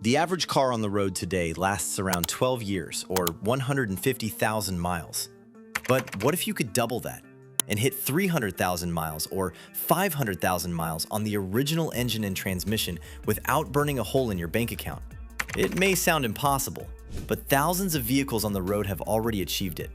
The average car on the road today lasts around 12 years or 150,000 miles. But what if you could double that and hit 300,000 miles or 500,000 miles on the original engine and transmission without burning a hole in your bank account? It may sound impossible, but thousands of vehicles on the road have already achieved it.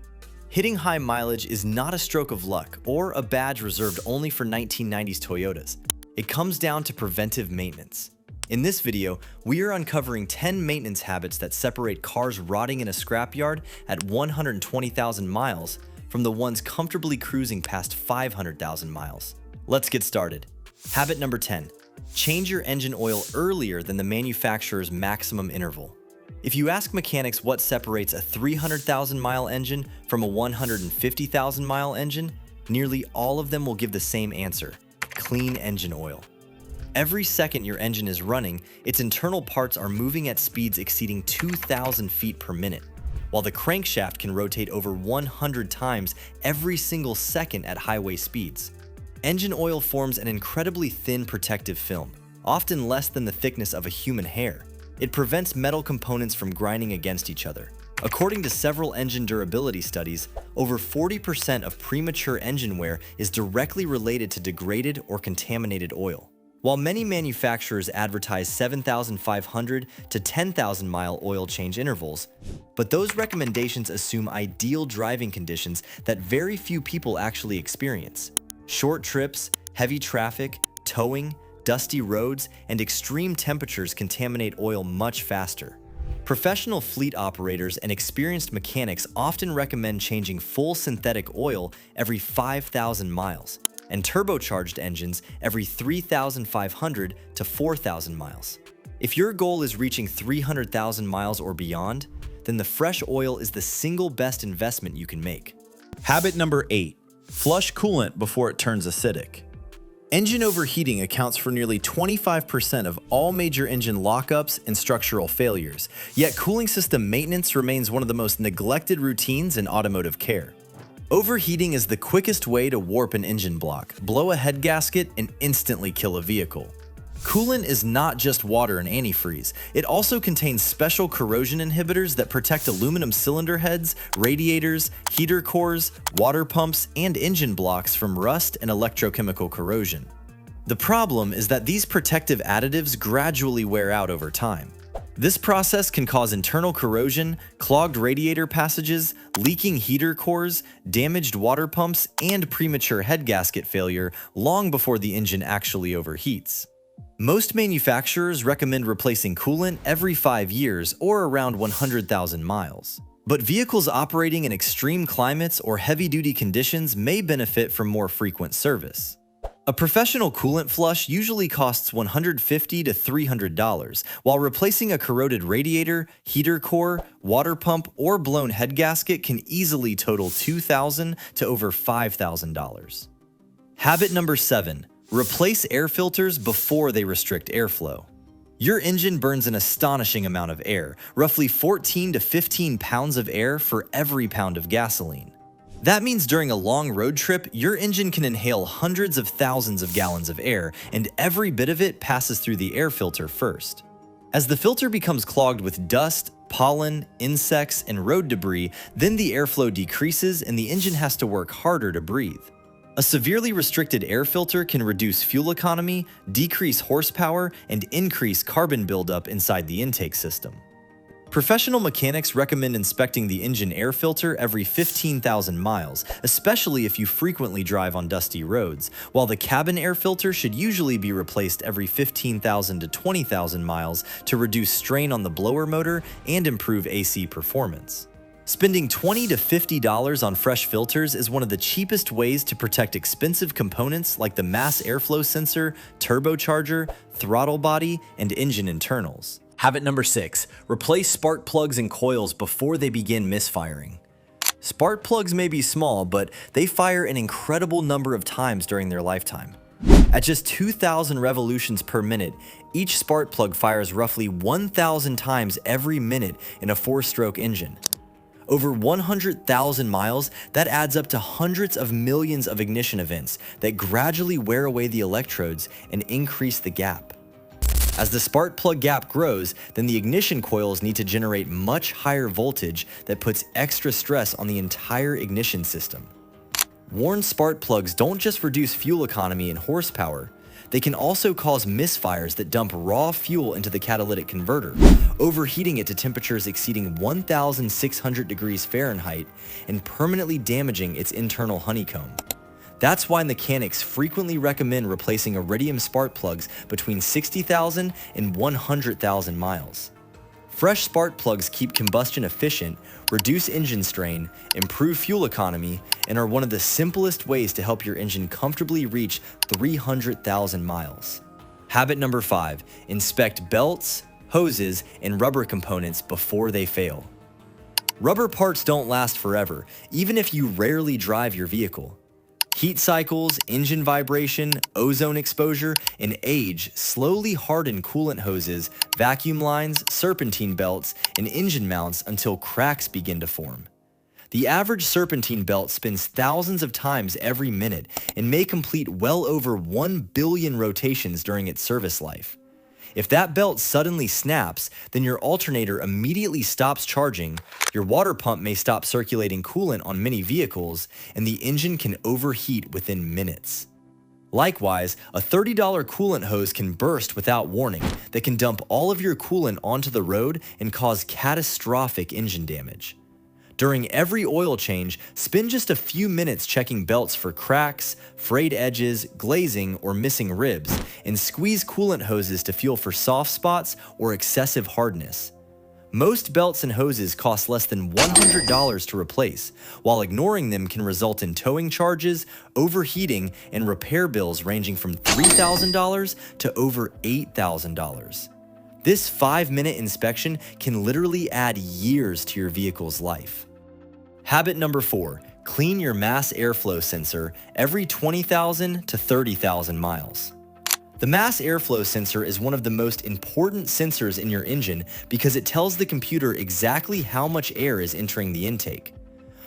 Hitting high mileage is not a stroke of luck or a badge reserved only for 1990s Toyotas. It comes down to preventive maintenance. In this video, we are uncovering 10 maintenance habits that separate cars rotting in a scrapyard at 120,000 miles from the ones comfortably cruising past 500,000 miles. Let's get started. Habit number 10. Change your engine oil earlier than the manufacturer's maximum interval. If you ask mechanics what separates a 300,000-mile engine from a 150,000-mile engine, nearly all of them will give the same answer: clean engine oil. Every second your engine is running, its internal parts are moving at speeds exceeding 2,000 feet per minute, while the crankshaft can rotate over 100 times every single second at highway speeds. Engine oil forms an incredibly thin protective film, often less than the thickness of a human hair. It prevents metal components from grinding against each other. According to several engine durability studies, over 40% of premature engine wear is directly related to degraded or contaminated oil. While many manufacturers advertise 7,500 to 10,000 mile oil change intervals, but those recommendations assume ideal driving conditions that very few people actually experience. Short trips, heavy traffic, towing, dusty roads, and extreme temperatures contaminate oil much faster. Professional fleet operators and experienced mechanics often recommend changing full synthetic oil every 5,000 miles, and turbocharged engines every 3,500 to 4,000 miles. If your goal is reaching 300,000 miles or beyond, then the fresh oil is the single best investment you can make. Habit number 8. Flush coolant before it turns acidic. Engine overheating accounts for nearly 25% of all major engine lockups and structural failures, yet cooling system maintenance remains one of the most neglected routines in automotive care. Overheating is the quickest way to warp an engine block, blow a head gasket, and instantly kill a vehicle. Coolant is not just water and antifreeze. It also contains special corrosion inhibitors that protect aluminum cylinder heads, radiators, heater cores, water pumps, and engine blocks from rust and electrochemical corrosion. The problem is that these protective additives gradually wear out over time. This process can cause internal corrosion, clogged radiator passages, leaking heater cores, damaged water pumps, and premature head gasket failure long before the engine actually overheats. Most manufacturers recommend replacing coolant every 5 years or around 100,000 miles. But vehicles operating in extreme climates or heavy-duty conditions may benefit from more frequent service. A professional coolant flush usually costs $150 to $300, while replacing a corroded radiator, heater core, water pump, or blown head gasket can easily total $2,000 to over $5,000. Habit number 7. Replace air filters before they restrict airflow. Your engine burns an astonishing amount of air, roughly 14 to 15 pounds of air for every pound of gasoline. That means during a long road trip, your engine can inhale hundreds of thousands of gallons of air, and every bit of it passes through the air filter first. As the filter becomes clogged with dust, pollen, insects, and road debris, then the airflow decreases and the engine has to work harder to breathe. A severely restricted air filter can reduce fuel economy, decrease horsepower, and increase carbon buildup inside the intake system. Professional mechanics recommend inspecting the engine air filter every 15,000 miles, especially if you frequently drive on dusty roads, while the cabin air filter should usually be replaced every 15,000 to 20,000 miles to reduce strain on the blower motor and improve AC performance. Spending $20 to $50 on fresh filters is one of the cheapest ways to protect expensive components like the mass airflow sensor, turbocharger, throttle body, and engine internals. Habit number 6. Replace spark plugs and coils before they begin misfiring. Spark plugs may be small, but they fire an incredible number of times during their lifetime. At just 2,000 revolutions per minute, each spark plug fires roughly 1,000 times every minute in a 4-stroke engine. Over 100,000 miles, that adds up to hundreds of millions of ignition events that gradually wear away the electrodes and increase the gap. As the spark plug gap grows, then the ignition coils need to generate much higher voltage that puts extra stress on the entire ignition system. Worn spark plugs don't just reduce fuel economy and horsepower, they can also cause misfires that dump raw fuel into the catalytic converter, overheating it to temperatures exceeding 1,600 degrees Fahrenheit and permanently damaging its internal honeycomb. That's why mechanics frequently recommend replacing iridium spark plugs between 60,000 and 100,000 miles. Fresh spark plugs keep combustion efficient, reduce engine strain, improve fuel economy, and are one of the simplest ways to help your engine comfortably reach 300,000 miles. Habit number 5, inspect belts, hoses, and rubber components before they fail. Rubber parts don't last forever, even if you rarely drive your vehicle. Heat cycles, engine vibration, ozone exposure, and age slowly harden coolant hoses, vacuum lines, serpentine belts, and engine mounts until cracks begin to form. The average serpentine belt spins thousands of times every minute and may complete well over 1 billion rotations during its service life. If that belt suddenly snaps, then your alternator immediately stops charging, your water pump may stop circulating coolant on many vehicles, and the engine can overheat within minutes. Likewise, a $30 coolant hose can burst without warning that can dump all of your coolant onto the road and cause catastrophic engine damage. During every oil change, spend just a few minutes checking belts for cracks, frayed edges, glazing, or missing ribs, and squeeze coolant hoses to feel for soft spots or excessive hardness. Most belts and hoses cost less than $100 to replace, while ignoring them can result in towing charges, overheating, and repair bills ranging from $3,000 to over $8,000. This 5-minute inspection can literally add years to your vehicle's life. Habit number 4, clean your mass airflow sensor every 20,000 to 30,000 miles. The mass airflow sensor is one of the most important sensors in your engine because it tells the computer exactly how much air is entering the intake.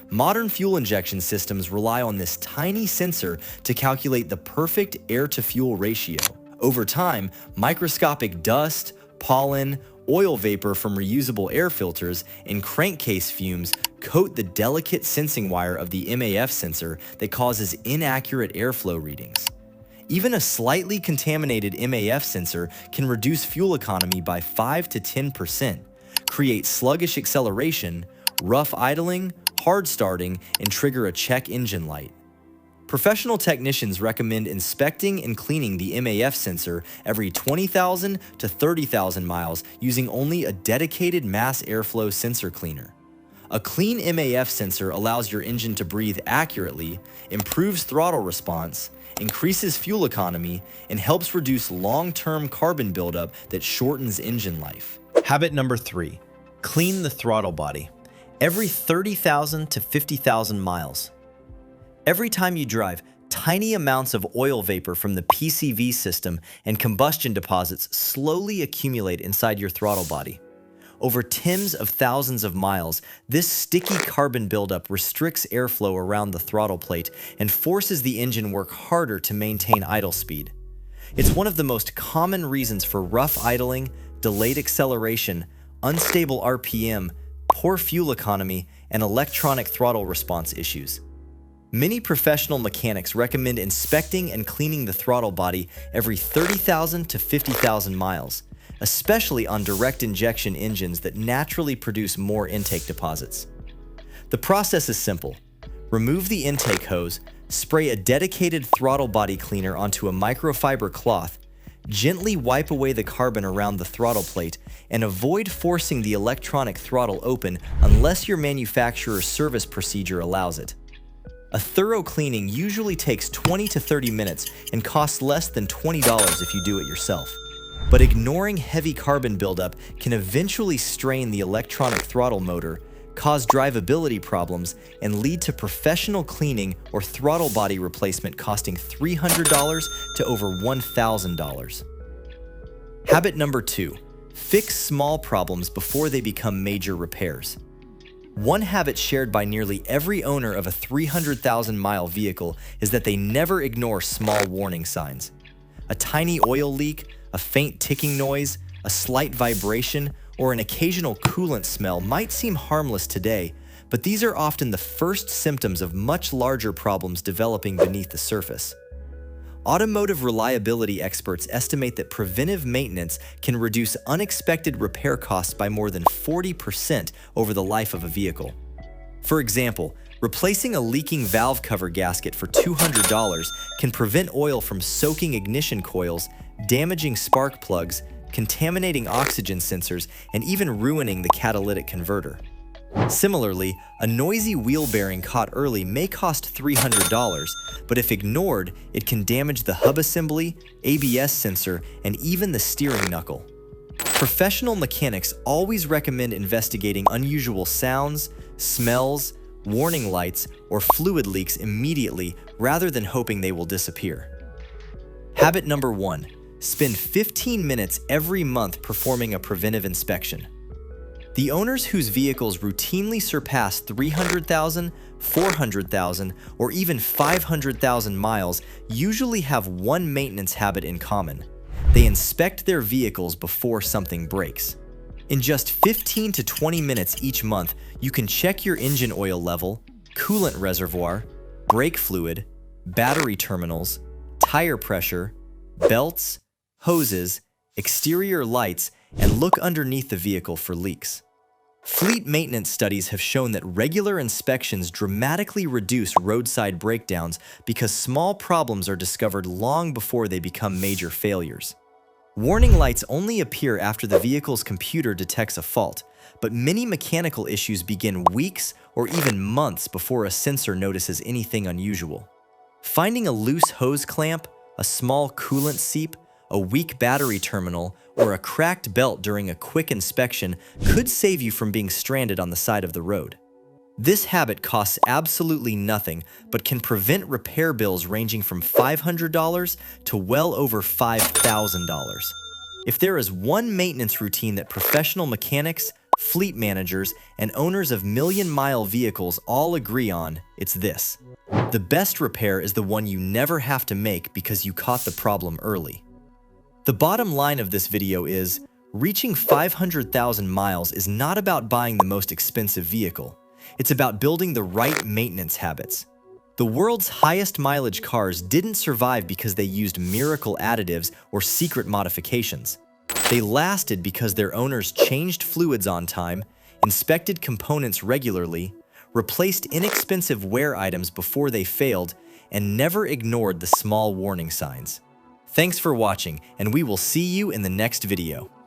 Modern fuel injection systems rely on this tiny sensor to calculate the perfect air-to-fuel ratio. Over time, microscopic dust, pollen, oil vapor from reusable air filters, and crankcase fumes coat the delicate sensing wire of the MAF sensor that causes inaccurate airflow readings. Even a slightly contaminated MAF sensor can reduce fuel economy by 5 to 10%, create sluggish acceleration, rough idling, hard starting, and trigger a check engine light. Professional technicians recommend inspecting and cleaning the MAF sensor every 20,000 to 30,000 miles using only a dedicated mass airflow sensor cleaner. A clean MAF sensor allows your engine to breathe accurately, improves throttle response, increases fuel economy, and helps reduce long-term carbon buildup that shortens engine life. Habit number 3, clean the throttle body every 30,000 to 50,000 miles. Every time you drive, tiny amounts of oil vapor from the PCV system and combustion deposits slowly accumulate inside your throttle body. Over tens of thousands of miles, this sticky carbon buildup restricts airflow around the throttle plate and forces the engine work harder to maintain idle speed. It's one of the most common reasons for rough idling, delayed acceleration, unstable RPM, poor fuel economy, and electronic throttle response issues. Many professional mechanics recommend inspecting and cleaning the throttle body every 30,000 to 50,000 miles, especially on direct injection engines that naturally produce more intake deposits. The process is simple. Remove the intake hose, spray a dedicated throttle body cleaner onto a microfiber cloth, gently wipe away the carbon around the throttle plate, and avoid forcing the electronic throttle open unless your manufacturer's service procedure allows it. A thorough cleaning usually takes 20 to 30 minutes and costs less than $20 if you do it yourself. But ignoring heavy carbon buildup can eventually strain the electronic throttle motor, cause drivability problems, and lead to professional cleaning or throttle body replacement costing $300 to over $1,000. Habit number 2, fix small problems before they become major repairs. One habit shared by nearly every owner of a 300,000-mile vehicle is that they never ignore small warning signs. A tiny oil leak, A faint ticking noise, a slight vibration, or an occasional coolant smell might seem harmless today, but these are often the first symptoms of much larger problems developing beneath the surface. Automotive reliability experts estimate that preventive maintenance can reduce unexpected repair costs by more than 40% over the life of a vehicle. For example, replacing a leaking valve cover gasket for $200 can prevent oil from soaking ignition coils, damaging spark plugs, contaminating oxygen sensors, and even ruining the catalytic converter. Similarly, a noisy wheel bearing caught early may cost $300, but if ignored, it can damage the hub assembly, ABS sensor, and even the steering knuckle. Professional mechanics always recommend investigating unusual sounds, smells, warning lights, or fluid leaks immediately rather than hoping they will disappear. Habit number 1. Spend 15 minutes every month performing a preventive inspection. The owners whose vehicles routinely surpass 300,000, 400,000, or even 500,000 miles usually have one maintenance habit in common. They inspect their vehicles before something breaks. In just 15 to 20 minutes each month, you can check your engine oil level, coolant reservoir, brake fluid, battery terminals, tire pressure, belts, hoses, exterior lights, and look underneath the vehicle for leaks. Fleet maintenance studies have shown that regular inspections dramatically reduce roadside breakdowns because small problems are discovered long before they become major failures. Warning lights only appear after the vehicle's computer detects a fault, but many mechanical issues begin weeks or even months before a sensor notices anything unusual. Finding a loose hose clamp, a small coolant seep, a weak battery terminal, or a cracked belt during a quick inspection could save you from being stranded on the side of the road. This habit costs absolutely nothing, but can prevent repair bills ranging from $500 to well over $5,000. If there is one maintenance routine that professional mechanics, fleet managers, and owners of million-mile vehicles all agree on, it's this. The best repair is the one you never have to make because you caught the problem early. The bottom line of this video is, reaching 500,000 miles is not about buying the most expensive vehicle. It's about building the right maintenance habits. The world's highest mileage cars didn't survive because they used miracle additives or secret modifications. They lasted because their owners changed fluids on time, inspected components regularly, replaced inexpensive wear items before they failed, and never ignored the small warning signs. Thanks for watching, and we will see you in the next video.